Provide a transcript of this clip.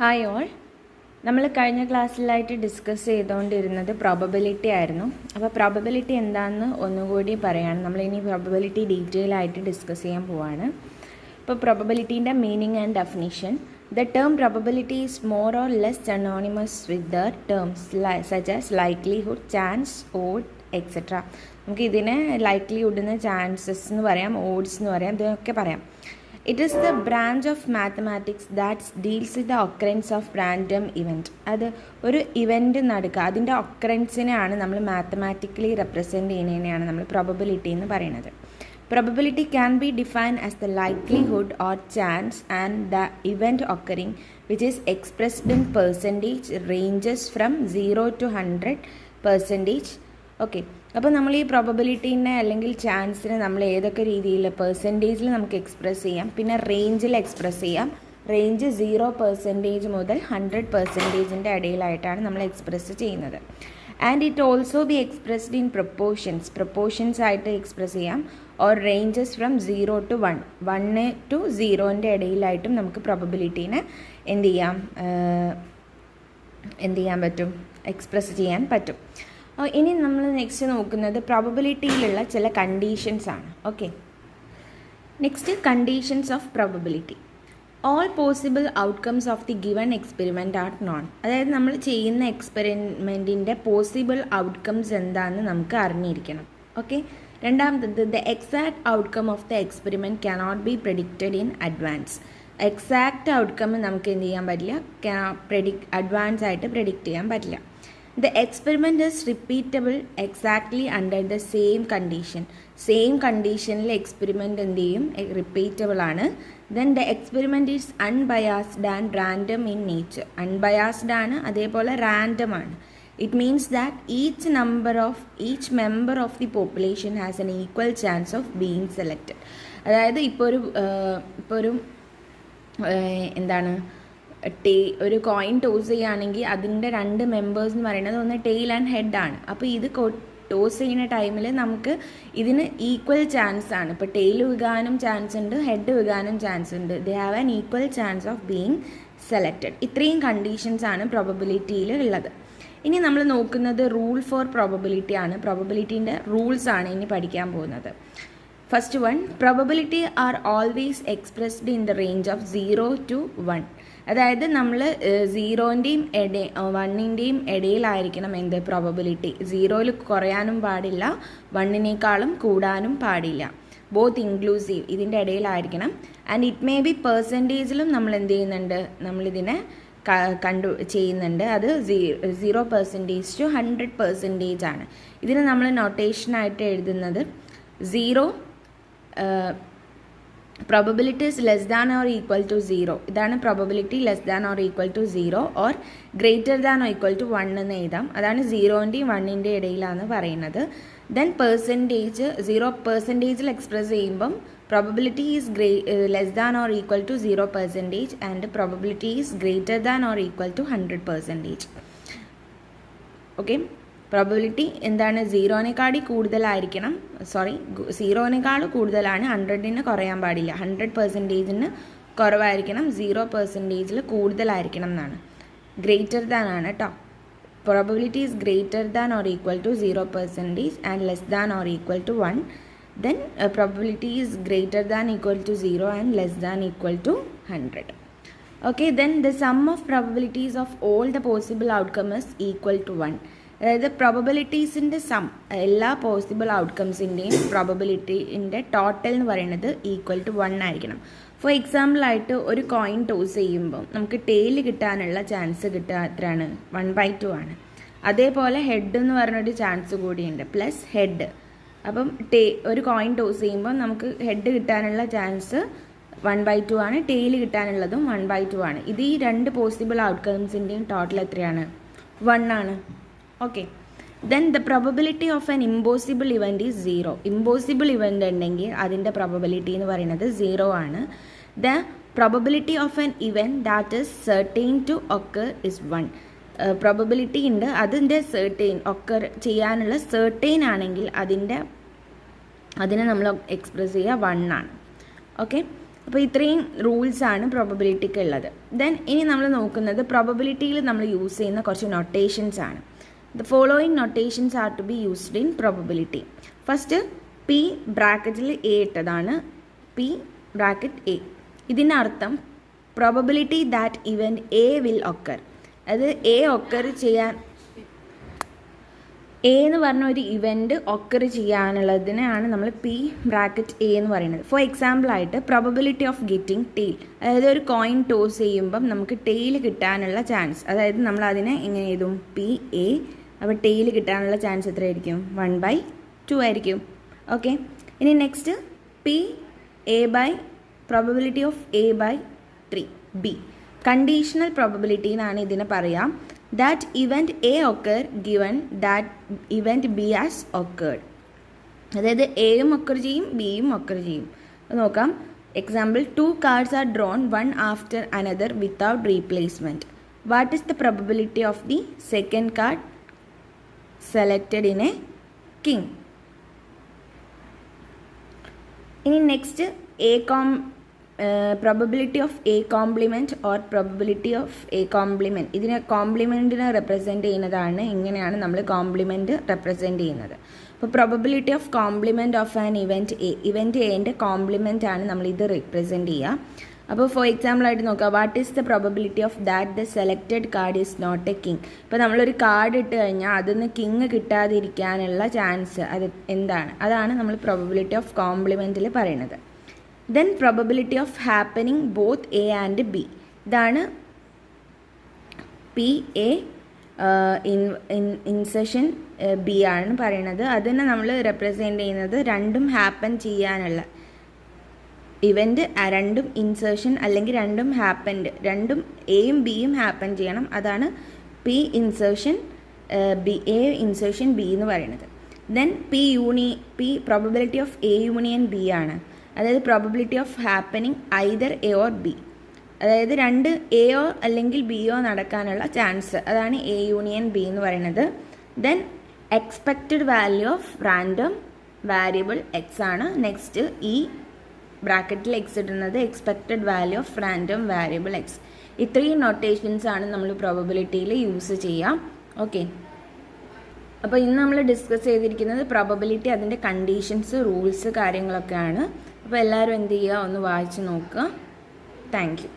Hi all. നമ്മൾ കഴിഞ്ഞ ക്ലാസ്സിലായിട്ട് discuss ചെയ്തുകൊണ്ടിരുന്നത് പ്രോബബിലിറ്റി ആയിരുന്നു. അപ്പോൾ പ്രോബബിലിറ്റി എന്താണെന്ന് ഒന്നുകൂടി പറയാണ്. നമ്മളിനി പ്രോബബിലിറ്റി ഡീറ്റെയിൽ ആയിട്ട് ഡിസ്കസ് ചെയ്യാൻ പോവാണ്. ഇപ്പോൾ പ്രോബബിലിറ്റീൻ്റെ meaning and definition. The term probability is more or less anonymous with the terms such as likelihood, chance, odd etcetera. നമുക്ക് ഇതിനെ ലൈക്ലിഹുഡിന് ചാൻസസ് എന്ന് പറയാം, ഓഡ്സ് എന്ന് പറയാം, ഇതൊക്കെ പറയാം. It is the branch of mathematics that deals with the occurrence of random event. അത് ഒരു ഇവൻറ്റ് നടക്കുക, അതിൻ്റെ ഒക്കറൻസിനെയാണ് നമ്മൾ മാത്തമാറ്റിക്കലി റെപ്രസെൻറ്റ് ചെയ്യുന്നതിനെയാണ് നമ്മൾ പ്രോബബിലിറ്റി എന്ന് പറയുന്നത്. Probability can be defined as the likelihood or chance and the event occurring which is expressed in percentage ranges from 0 to 100%. Okay, അപ്പോൾ നമ്മൾ ഈ പ്രോബബിലിറ്റീനെ അല്ലെങ്കിൽ ചാൻസിനെ നമ്മൾ ഏതൊക്കെ രീതിയിൽ പെർസെൻറ്റേജിൽ നമുക്ക് എക്സ്പ്രസ് ചെയ്യാം, പിന്നെ റേഞ്ചിൽ എക്സ്പ്രസ് ചെയ്യാം. റേഞ്ച് 0% മുതൽ 100%ൻ്റെ ഇടയിലായിട്ടാണ് നമ്മൾ എക്സ്പ്രസ് ചെയ്യുന്നത്. And it also be expressed in proportions ആയിട്ട് എക്സ്പ്രസ് ചെയ്യാം. Or ranges from 0 to 1, 1 to 0ൻ്റെ ഇടയിലായിട്ടും നമുക്ക് പ്രോബബിലിറ്റീനെ എന്ത് ചെയ്യാൻ പറ്റും, എക്സ്പ്രസ് ചെയ്യാൻ പറ്റും. ഇനി നമ്മൾ നെക്സ്റ്റ് നോക്കുന്നത് പ്രോബബിലിറ്റിയിലുള്ള ചില കണ്ടീഷൻസ് ആണ്. Okay, next conditions of probability. All possible outcomes of the given experiment are known. അതായത് നമ്മൾ ചെയ്യുന്ന എക്സ്പെരിമെൻറ്റിൻ്റെ പോസിബിൾ ഔട്ട്കംസ് എന്താണെന്ന് നമുക്ക് അറിഞ്ഞിരിക്കണം. ഓക്കെ, രണ്ടാമത്തത് the exact outcome of the experiment cannot be predicted in advance. Exact outcome നമുക്ക് എന്ത് ചെയ്യാൻ പറ്റില്ല, അഡ്വാൻസ് ആയിട്ട് പ്രെഡിക്റ്റ് ചെയ്യാൻ പറ്റില്ല. The experiment is repeatable exactly under the same condition. Same കണ്ടീഷനിൽ എക്സ്പെരിമെൻ്റ് എന്ത് ചെയ്യും, റിപ്പീറ്റബിൾ ആണ്. Then the experiment is unbiased and random in nature. Unbiased ആണ്, അതേപോലെ റാൻഡം ആണ്. It means that each member of the population has N equal chance of being selected. അതായത് ഇപ്പോൾ ഒരു എന്താണ്, ഒരു കോയിൻ ടോസ് ചെയ്യുകയാണെങ്കിൽ അതിൻ്റെ 2 മെമ്പേഴ്സ് എന്ന് പറയുന്നത് ഒന്ന് ടെയിൽ ആൻഡ് ഹെഡ് ആണ്. അപ്പോൾ ഇത് ടോസ് ചെയ്യുന്ന ടൈമിൽ നമുക്ക് ഇതിന് ഈക്വൽ ചാൻസ് ആണ്. ഇപ്പോൾ ടെയിൽ വീകാനും ചാൻസ് ഉണ്ട്, ഹെഡ് വീകാനും ചാൻസ് ഉണ്ട്. They have an equal chance of being selected. ഇത്രയും കണ്ടീഷൻസ് ആണ് പ്രോബബിലിറ്റിയിൽ ഉള്ളത്. ഇനി നമ്മൾ നോക്കുന്നത് റൂൾ ഫോർ പ്രോബബിലിറ്റി ആണ്. പ്രോബബിലിറ്റീൻ്റെ റൂൾസ് ആണ് ഇനി പഠിക്കാൻ പോകുന്നത്. First one, probability are always expressed in the range of 0 to 1. അതായത് നമ്മൾ 0ൻ്റെയും 1ൻ്റെയും ഇടയിലായിരിക്കണം എന്ത്, പ്രോബബിലിറ്റി. 0ൽ കുറയാനും പാടില്ല, 1നേക്കാളും കൂടാനും പാടില്ല. ബോത്ത് ഇൻക്ലൂസീവ്, ഇതിൻ്റെ ഇടയിലായിരിക്കണം. ആൻഡ് ഇറ്റ് മേ ബി പെർസെൻറ്റേജിലും നമ്മൾ എന്ത് ചെയ്യുന്നുണ്ട്, നമ്മളിതിനെ ചെയ്യുന്നുണ്ട്. അത് 0% to 100% ആണ്. ഇതിന് നമ്മൾ നൊട്ടേഷനായിട്ട് എഴുതുന്നത് 0 probability is less than or equal to 0. ഇതാണ് probability less than or equal to 0 or greater than or equal to 1 എന്ന് എഴുതാം. അതാണ് 0ൻ്റെയും 1ൻ്റെ ഇടയിലാണ് പറയുന്നത്. ദെൻ പെർസെൻറ്റേജ് 0%ൽ എക്സ്പ്രസ് ചെയ്യുമ്പം probability is less than or equal to 0% and probability is greater than or equal to 100%. Okay, probability എന്താണ്, 0നേക്കാളും കൂടുതലായിരിക്കണം, 0നേക്കാൾ കൂടുതലാണ്, 100ന് കുറയാൻ പാടില്ല. 100%ന് കുറവായിരിക്കണം, 0%ൽ കൂടുതലായിരിക്കണം എന്നാണ്. ഗ്രേറ്റർ ദാൻ ആണ് കേട്ടോ. Probability is greater than or equal to 0% and less than or equal to 1. Then probability is greater than equal to 0 and less than equal to 100. Okay, then the sum of probabilities of all the possible outcome is equal to 1. അതായത് പ്രോബബിലിറ്റീസിൻ്റെ sum, എല്ലാ possible ഔട്ട്കംസിൻ്റെയും പ്രോബബിലിറ്റീൻ്റെ total എന്ന് പറയുന്നത് equal to 1 ആയിരിക്കണം. Four എക്സാമ്പിളായിട്ട് ഒരു coin toss ചെയ്യുമ്പോൾ നമുക്ക് ടെയിൽ കിട്ടാനുള്ള ചാൻസ് എത്രയാണ്, 1/2 ആണ്. അതേപോലെ ഹെഡ് എന്ന് പറഞ്ഞൊരു ചാൻസ് കൂടിയുണ്ട്, പ്ലസ് ഹെഡ്. അപ്പം ഒരു കോയിൻ ടോസ് ചെയ്യുമ്പോൾ നമുക്ക് ഹെഡ് കിട്ടാനുള്ള ചാൻസ് 1/2 ആണ്, ടെയിൽ കിട്ടാനുള്ളതും 1/2 ആണ്. ഇത് ഈ 2 പോസിബിൾ ഔട്ട്കംസിൻ്റെയും ടോട്ടൽ എത്രയാണ്, 1 ആണ്. Okay, then the probability of an impossible event is 0. Impossible event ഉണ്ടെങ്കിൽ അതിൻ്റെ പ്രോബബിലിറ്റി എന്ന് പറയുന്നത് 0 ആണ്. The probability of an event that is certain to occur is 1. Probability ഉണ്ട്, അതിൻ്റെ ഒക്കർ ചെയ്യാനുള്ള സെർട്ടൈൻ ആണെങ്കിൽ അതിനെ നമ്മൾ എക്സ്പ്രസ് ചെയ്യുക 1 ആണ്. ഓക്കെ, അപ്പോൾ ഇത്രയും റൂൾസാണ് പ്രോബബിലിറ്റിക്ക് ഉള്ളത്. ദെൻ ഇനി നമ്മൾ നോക്കുന്നത് പ്രോബബിലിറ്റിയിൽ നമ്മൾ യൂസ് ചെയ്യുന്ന കുറച്ച് നൊട്ടേഷൻസ് ആണ്. The following notations are to be used in probability. First P ബ്രാക്കറ്റിൽ എ ഇട്ടതാണ്, പി ബ്രാക്കറ്റ് എ. ഇതിൻ്റെ അർത്ഥം probability that event A will occur. അത് എ ഒക്കർ ചെയ്യാൻ, എ എന്ന് പറഞ്ഞ ഒരു ഇവൻറ്റ് ഒക്കർ ചെയ്യാനുള്ളതിനെയാണ് നമ്മൾ പി ബ്രാക്കറ്റ് എ എന്ന് പറയുന്നത്. ഫോർ എക്സാമ്പിളായിട്ട് പ്രോബബിലിറ്റി ഓഫ് ഗെറ്റിംഗ് ടെയിൽ, അതായത് ഒരു കോയിൻ ടോസ് ചെയ്യുമ്പം നമുക്ക് ടെയിൽ കിട്ടാനുള്ള ചാൻസ്, അതായത് നമ്മൾ അതിനെ എങ്ങനെ എഴുതും, പി എ. അപ്പോൾ ടെയിൽ കിട്ടാനുള്ള ചാൻസ് എത്രയായിരിക്കും, 1/2 ആയിരിക്കും. ഓക്കെ, ഇനി next P A by probability of A by 3 B. Conditional probability എന്നാണ് ഇതിനെ പറയാം. That event A occur given that event B has occurred. അതായത് എയും ഒക്കർ ചെയ്യും, ബിയും ഒക്കർ ചെയ്യും. നോക്കാം, example 2 cards are drawn one after another without replacement. What is the probability of the second card selected in a king? ഇനി next probability of A compliment or probability of A compliment. ഇതിനെ കോംപ്ലിമെൻറ്റിനെ represent ചെയ്യുന്നതാണ്, ഇങ്ങനെയാണ് നമ്മൾ compliment represent ചെയ്യുന്നത്. അപ്പോൾ probability of complement of an event A, event എൻ്റെ complement ആണ് നമ്മളിത് റെപ്രസെൻറ്റ് ചെയ്യുക. അപ്പോൾ ഫോർ എക്സാമ്പിൾ ആയിട്ട് നോക്കുക, what is the probability of that the selected card is not a king. ഇപ്പോൾ നമ്മളൊരു കാർഡ് ഇട്ട് കഴിഞ്ഞാൽ അതിന്ന് കിങ് കിട്ടാതിരിക്കാനുള്ള ചാൻസ് അത് എന്താണ്, അതാണ് നമ്മൾ പ്രോബബിലിറ്റി ഓഫ് കോംപ്ലിമെൻറ്റിൽ പറയുന്നത്. Then probability of happening both A and B. ഇതാണ് പി എ ഇൻസെഷൻ ബി ആണ് പറയുന്നത്. അതിനെ നമ്മൾ റെപ്രസെൻറ്റ് ചെയ്യുന്നത് രണ്ടും ഹാപ്പൻ ചെയ്യാനുള്ള ഇവൻറ്റ്, രണ്ടും ഇൻസേർഷൻ അല്ലെങ്കിൽ രണ്ടും ഹാപ്പൻഡ്, രണ്ടും എയും ബിയും ഹാപ്പൻ ചെയ്യണം. അതാണ് P insertion B, A insertion B എന്ന് പറയുന്നത്. Then P probability of A union B ആണ്. അതായത് probability of happening either A or B, അതായത് രണ്ട് എയോ അല്ലെങ്കിൽ ബിയോ നടക്കാനുള്ള ചാൻസ്, അതാണ് എ യൂണിയൻ ബി എന്ന് പറയുന്നത്. Then expected value of random variable X ആണ്. നെക്സ്റ്റ് ഈ ബ്രാക്കറ്റിൽ എക്സ് ഇടുന്നത് expected value of random variable X. ഇത്രയും നൊട്ടേഷൻസ് ആണ് നമ്മൾ പ്രോബബിലിറ്റിയിൽ യൂസ് ചെയ്യാം. ഓക്കെ, അപ്പോൾ ഇന്ന് നമ്മൾ ഡിസ്കസ് ചെയ്തിരിക്കുന്നത് പ്രോബബിലിറ്റി, അതിൻ്റെ കണ്ടീഷൻസ്, റൂൾസ്, കാര്യങ്ങളൊക്കെയാണ്. അപ്പോൾ എല്ലാവരും എന്ത് ചെയ്യുക, ഒന്ന് വായിച്ച് നോക്കുക. Thank you.